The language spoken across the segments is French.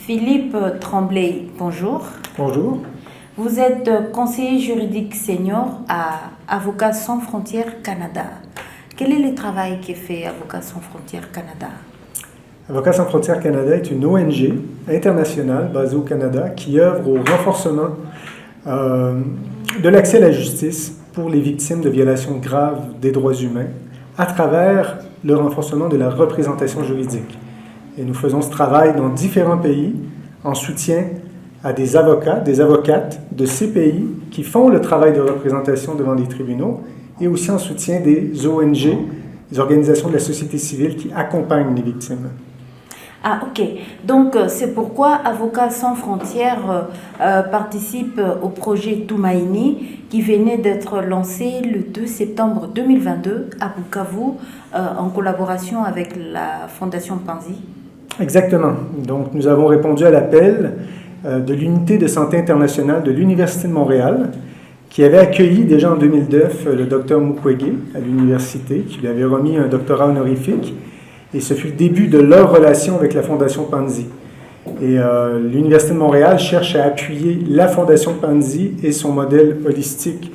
Philippe Tremblay, bonjour. Bonjour. Vous êtes conseiller juridique senior à Avocats sans frontières Canada. Quel est le travail qui est fait Avocats sans frontières Canada? Avocats sans frontières Canada est une ONG internationale basée au Canada qui œuvre au renforcement de l'accès à la justice pour les victimes de violations graves des droits humains à travers le renforcement de la représentation juridique. Et nous faisons ce travail dans différents pays en soutien à des avocats, des avocates de ces pays qui font le travail de représentation devant les tribunaux et aussi en soutien des ONG, des organisations de la société civile qui accompagnent les victimes. Ah, ok. Donc, c'est pourquoi Avocats sans frontières participe au projet Tumaini qui venait d'être lancé le 2 septembre 2022 à Bukavu en collaboration avec la Fondation Panzi. Exactement. Donc, nous avons répondu à l'appel de l'unité de santé internationale de l'Université de Montréal qui avait accueilli déjà en 2009 le docteur Mukwege à l'université, qui lui avait remis un doctorat honorifique. Et ce fut le début de leur relation avec la Fondation Panzi. Et l'Université de Montréal cherche à appuyer la Fondation Panzi et son modèle holistique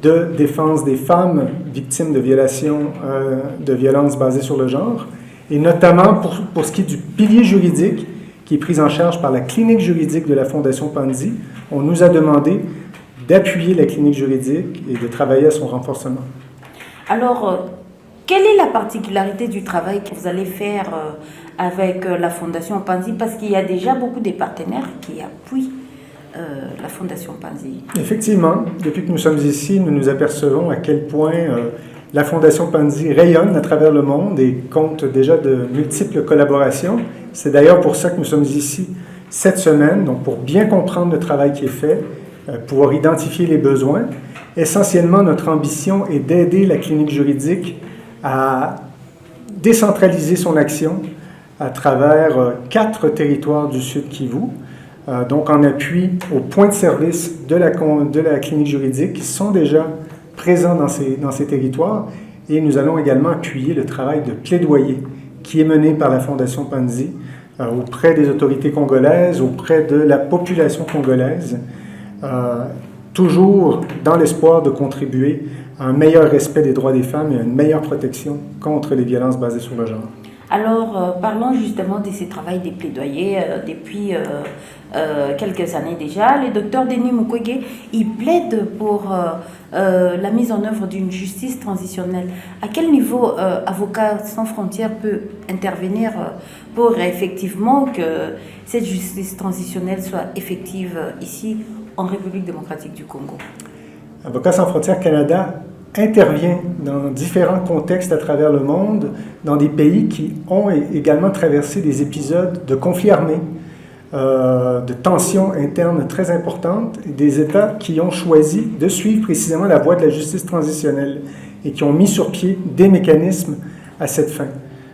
de défense des femmes victimes de violations, de violences basées sur le genre, et notamment pour ce qui est du pilier juridique qui est pris en charge par la clinique juridique de la Fondation Panzi. On nous a demandé d'appuyer la clinique juridique et de travailler à son renforcement. Alors, quelle est la particularité du travail que vous allez faire avec la Fondation Panzi? Parce qu'il y a déjà beaucoup de partenaires qui appuient la Fondation Panzi. Effectivement, depuis que nous sommes ici, nous nous apercevons à quel point la Fondation Panzi rayonne à travers le monde et compte déjà de multiples collaborations. C'est d'ailleurs pour ça que nous sommes ici cette semaine, donc pour bien comprendre le travail qui est fait, pouvoir identifier les besoins. Essentiellement, notre ambition est d'aider la clinique juridique à décentraliser son action à travers 4 territoires du Sud Kivu, donc en appui aux points de service de la clinique juridique qui sont déjà présents dans ces territoires. Et nous allons également appuyer le travail de plaidoyer qui est mené par la Fondation Panzi auprès des autorités congolaises, auprès de la population congolaise, toujours dans l'espoir de contribuer à un meilleur respect des droits des femmes et à une meilleure protection contre les violences basées sur le genre. Alors, parlons justement de ce travail des plaidoyers depuis quelques années déjà. Le docteur Denis Mukwege, il plaide pour la mise en œuvre d'une justice transitionnelle. À quel niveau Avocats sans frontières peut intervenir pour effectivement que cette justice transitionnelle soit effective ici en République démocratique du Congo? Avocats sans frontières Canada intervient dans différents contextes à travers le monde, dans des pays qui ont également traversé des épisodes de conflits armés, de tensions internes très importantes, et des États qui ont choisi de suivre précisément la voie de la justice transitionnelle et qui ont mis sur pied des mécanismes à cette fin.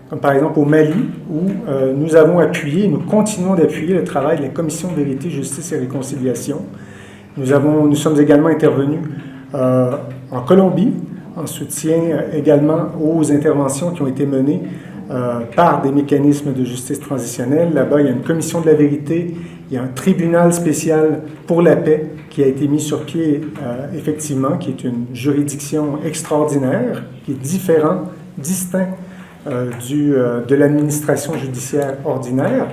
Comme par exemple au Mali, où nous avons appuyé, nous continuons d'appuyer le travail de la Commission de vérité, justice et réconciliation. Nous sommes également intervenus en Colombie, en soutien également aux interventions qui ont été menées par des mécanismes de justice transitionnelle. Là-bas, il y a une commission de la vérité, il y a un tribunal spécial pour la paix qui a été mis sur pied, effectivement, qui est une juridiction extraordinaire, qui est différent, distinct de l'administration judiciaire ordinaire.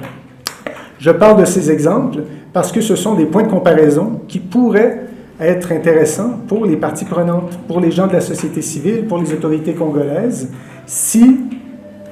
Je parle de ces exemples parce que ce sont des points de comparaison qui pourraient être intéressants pour les parties prenantes, pour les gens de la société civile, pour les autorités congolaises, si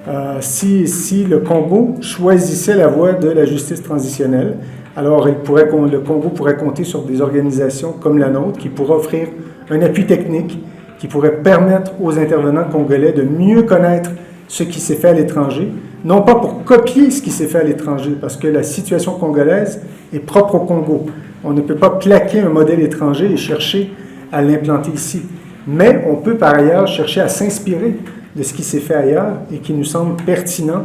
le Congo choisissait la voie de la justice transitionnelle. Alors, le Congo pourrait compter sur des organisations comme la nôtre qui pourraient offrir un appui technique, qui pourrait permettre aux intervenants congolais de mieux connaître ce qui s'est fait à l'étranger, non pas pour copier ce qui s'est fait à l'étranger, parce que la situation congolaise est propre au Congo. On ne peut pas plaquer un modèle étranger et chercher à l'implanter ici. Mais on peut par ailleurs chercher à s'inspirer de ce qui s'est fait ailleurs et qui nous semble pertinent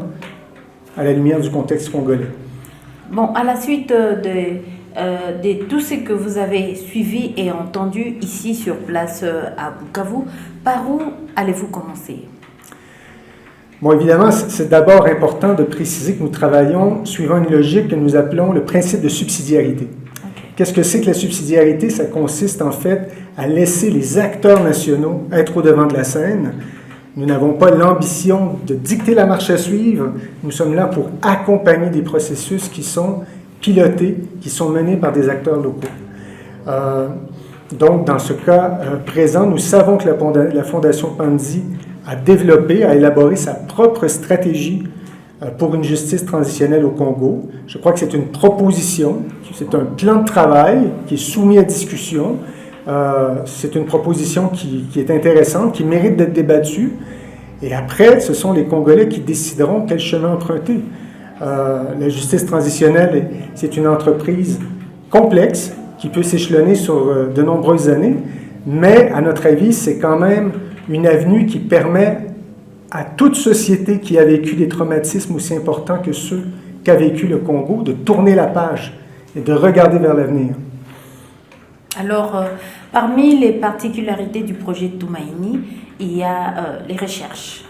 à la lumière du contexte congolais. Bon, à la suite de tout ce que vous avez suivi et entendu ici sur place à Bukavu, par où allez-vous commencer? Bon, évidemment, c'est d'abord important de préciser que nous travaillons suivant une logique que nous appelons le principe de subsidiarité. Ok. Qu'est-ce que c'est que la subsidiarité? Ça consiste en fait à laisser les acteurs nationaux être au devant de la scène. Nous n'avons pas l'ambition de dicter la marche à suivre. Nous sommes là pour accompagner des processus qui sont pilotés, qui sont menés par des acteurs locaux. Donc, dans ce cas présent, nous savons que la Fondation Panzi a développé, a élaboré sa propre stratégie pour une justice transitionnelle au Congo. Je crois que c'est une proposition, c'est un plan de travail qui est soumis à discussion. C'est une proposition qui est intéressante, qui mérite d'être débattue. Et après, ce sont les Congolais qui décideront quel chemin emprunter. La justice transitionnelle, c'est une entreprise complexe qui peut s'échelonner sur de nombreuses années, mais à notre avis, c'est quand même une avenue qui permet à toute société qui a vécu des traumatismes aussi importants que ceux qu'a vécu le Congo de tourner la page et de regarder vers l'avenir. Alors, parmi les particularités du projet de Tumaini, il y a les recherches.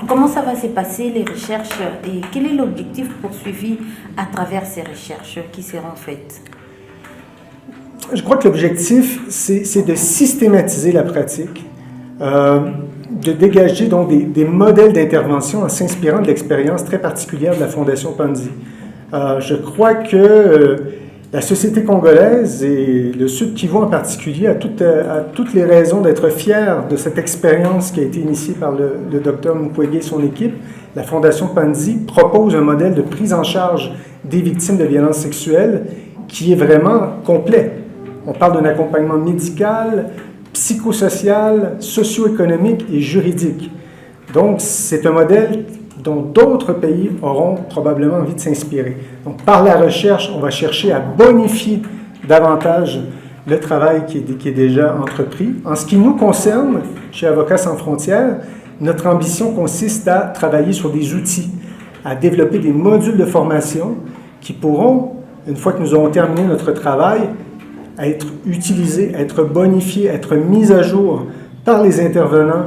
Comment ça va se passer, les recherches, et quel est l'objectif poursuivi à travers ces recherches qui seront faites? Je crois que l'objectif, c'est de systématiser la pratique, de dégager donc des modèles d'intervention en s'inspirant de l'expérience très particulière de la Fondation Panzi. Je crois que la société congolaise et le Sud Kivu en particulier a toutes les raisons d'être fiers de cette expérience qui a été initiée par le docteur Mukwege et son équipe. La Fondation Panzi propose un modèle de prise en charge des victimes de violences sexuelles qui est vraiment complet. On parle d'un accompagnement médical, psychosocial, socio-économique et juridique. Donc, c'est un modèle dont d'autres pays auront probablement envie de s'inspirer. Donc, par la recherche, on va chercher à bonifier davantage le travail qui est déjà entrepris. En ce qui nous concerne, chez Avocats sans frontières, notre ambition consiste à travailler sur des outils, à développer des modules de formation qui pourront, une fois que nous aurons terminé notre travail, être utilisés, être bonifiés, être mis à jour par les intervenants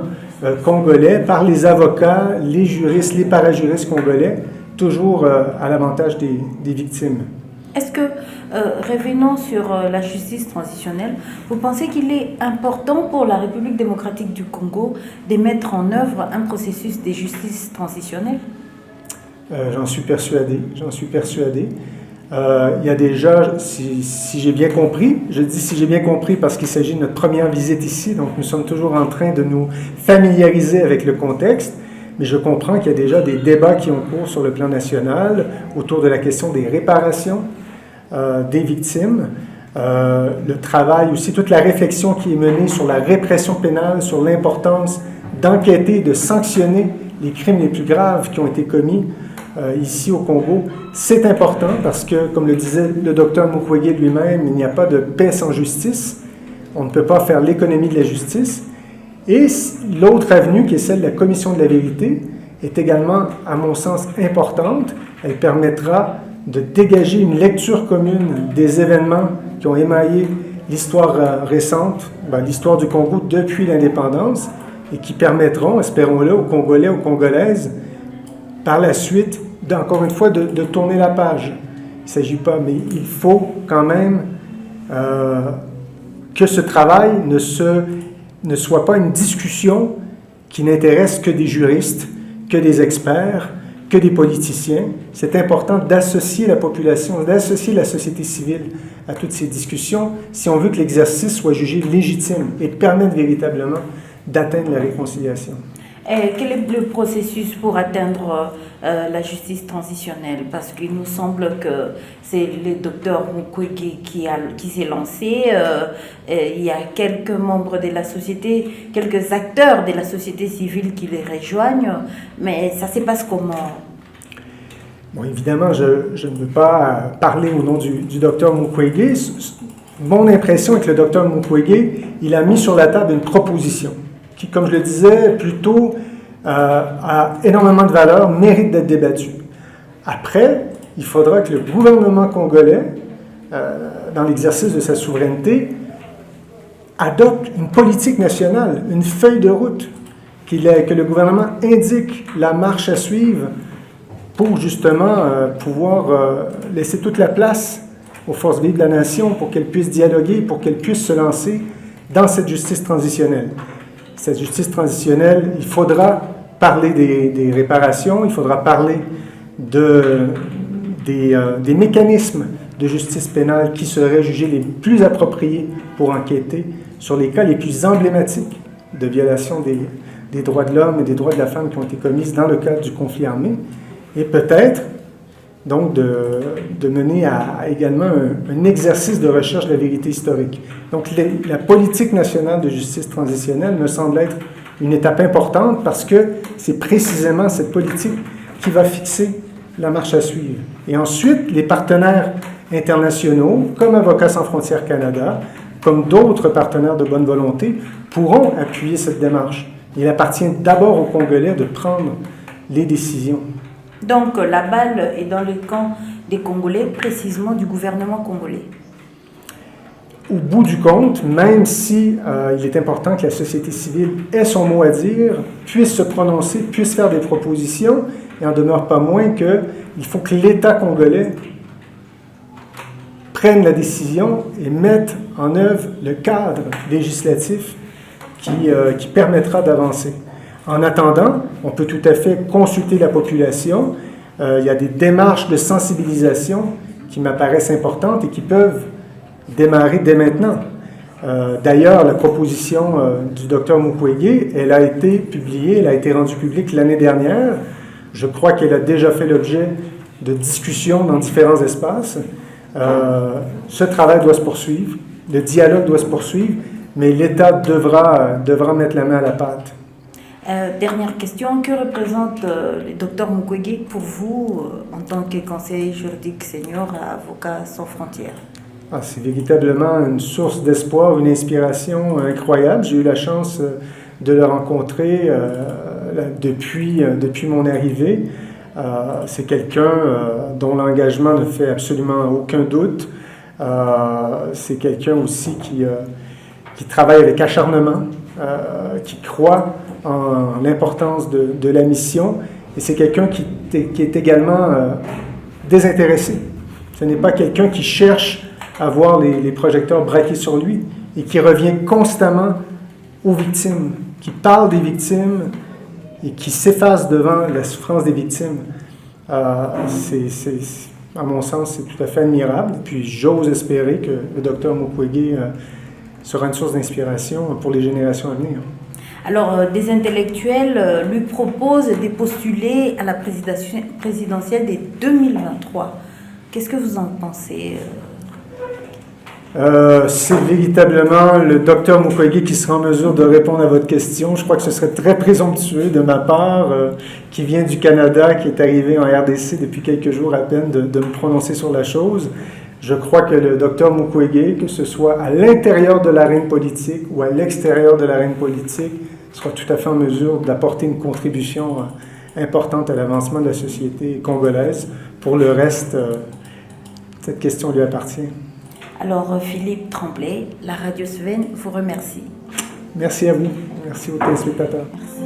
congolais, par les avocats, les juristes, les parajuristes congolais, toujours à l'avantage des victimes. Est-ce que, revenons sur la justice transitionnelle, vous pensez qu'il est important pour la République démocratique du Congo de mettre en œuvre un processus de justice transitionnelle? J'en suis persuadé, il y a déjà, si j'ai bien compris, je dis si j'ai bien compris parce qu'il s'agit de notre première visite ici, donc nous sommes toujours en train de nous familiariser avec le contexte, mais je comprends qu'il y a déjà des débats qui ont cours sur le plan national autour de la question des réparations des victimes, le travail aussi, toute la réflexion qui est menée sur la répression pénale, sur l'importance d'enquêter et de sanctionner les crimes les plus graves qui ont été commis ici au Congo. C'est important parce que, comme le disait le docteur Mukwege lui-même, il n'y a pas de paix sans justice. On ne peut pas faire l'économie de la justice. Et l'autre avenue, qui est celle de la commission de la vérité, est également, à mon sens, importante. Elle permettra de dégager une lecture commune des événements qui ont émaillé l'histoire récente, l'histoire du Congo depuis l'indépendance, et qui permettront, espérons-le, aux Congolais, aux Congolaises, par la suite, encore une fois, de tourner la page. Il ne s'agit pas, mais il faut quand même que ce travail ne soit pas une discussion qui n'intéresse que des juristes, que des experts, que des politiciens. C'est important d'associer la population, d'associer la société civile à toutes ces discussions si on veut que l'exercice soit jugé légitime et permette véritablement d'atteindre la réconciliation. Et quel est le processus pour atteindre la justice transitionnelle? Parce qu'il nous semble que c'est le docteur Mukwege qui s'est lancé. Il y a quelques membres de la société, quelques acteurs de la société civile qui les rejoignent. Mais ça se passe comment? Bon, évidemment, je ne veux pas parler au nom du docteur Mukwege. Mon impression est que le docteur Mukwege, il a mis sur la table une proposition qui, comme je le disais plus tôt, a énormément de valeur, mérite d'être débattu. Après, il faudra que le gouvernement congolais, dans l'exercice de sa souveraineté, adopte une politique nationale, une feuille de route que le gouvernement indique la marche à suivre pour justement pouvoir laisser toute la place aux forces vives de la nation pour qu'elles puissent dialoguer, pour qu'elles puissent se lancer dans cette justice transitionnelle. Cette justice transitionnelle, il faudra parler des réparations, il faudra parler des mécanismes de justice pénale qui seraient jugés les plus appropriés pour enquêter sur les cas les plus emblématiques de violation des droits de l'homme et des droits de la femme qui ont été commises dans le cadre du conflit armé, et peut-être donc de mener à également un exercice de recherche de la vérité historique. Donc la politique nationale de justice transitionnelle me semble être une étape importante parce que c'est précisément cette politique qui va fixer la marche à suivre. Et ensuite, les partenaires internationaux, comme Avocats sans frontières Canada, comme d'autres partenaires de bonne volonté, pourront appuyer cette démarche. Il appartient d'abord aux Congolais de prendre les décisions. Donc la balle est dans le camp des Congolais, précisément du gouvernement congolais. Au bout du compte, même si il est important que la société civile ait son mot à dire, puisse se prononcer, puisse faire des propositions, il n'en demeure pas moins qu'il faut que l'État congolais prenne la décision et mette en œuvre le cadre législatif qui permettra d'avancer. En attendant, on peut tout à fait consulter la population. Il y a des démarches de sensibilisation qui m'apparaissent importantes et qui peuvent démarrer dès maintenant. D'ailleurs, la proposition du Dr Mukwege, elle a été publiée, elle a été rendue publique l'année dernière. Je crois qu'elle a déjà fait l'objet de discussions dans différents espaces. Ce travail doit se poursuivre, le dialogue doit se poursuivre, mais l'État devra mettre la main à la pâte. Dernière question, que représente le Dr Mukwege pour vous en tant que conseiller juridique senior à Avocats sans frontières? C'est véritablement une source d'espoir, une inspiration incroyable. J'ai eu la chance de le rencontrer depuis mon arrivée. C'est quelqu'un dont l'engagement ne fait absolument aucun doute. C'est quelqu'un aussi qui travaille avec acharnement, qui croit en l'importance de la mission. Et c'est quelqu'un qui est également désintéressé. Ce n'est pas quelqu'un qui cherche à voir les projecteurs braqués sur lui et qui revient constamment aux victimes, qui parle des victimes et qui s'efface devant la souffrance des victimes. À mon sens, c'est tout à fait admirable. Puis j'ose espérer que le docteur Mukwege sera une source d'inspiration pour les générations à venir. Alors, des intellectuels lui proposent de postuler à la présidentielle de 2023. Qu'est-ce que vous en pensez? C'est véritablement le docteur Mukwege qui sera en mesure de répondre à votre question. Je crois que ce serait très présomptueux de ma part, qui vient du Canada, qui est arrivé en RDC depuis quelques jours à peine, de me prononcer sur la chose. Je crois que le docteur Mukwege, que ce soit à l'intérieur de l'arène politique ou à l'extérieur de l'arène politique, sera tout à fait en mesure d'apporter une contribution importante à l'avancement de la société congolaise. Pour le reste, cette question lui appartient. Alors, Philippe Tremblay, la Radio Sven vous remercie. Merci à vous. Merci aux téléspectateurs. Merci.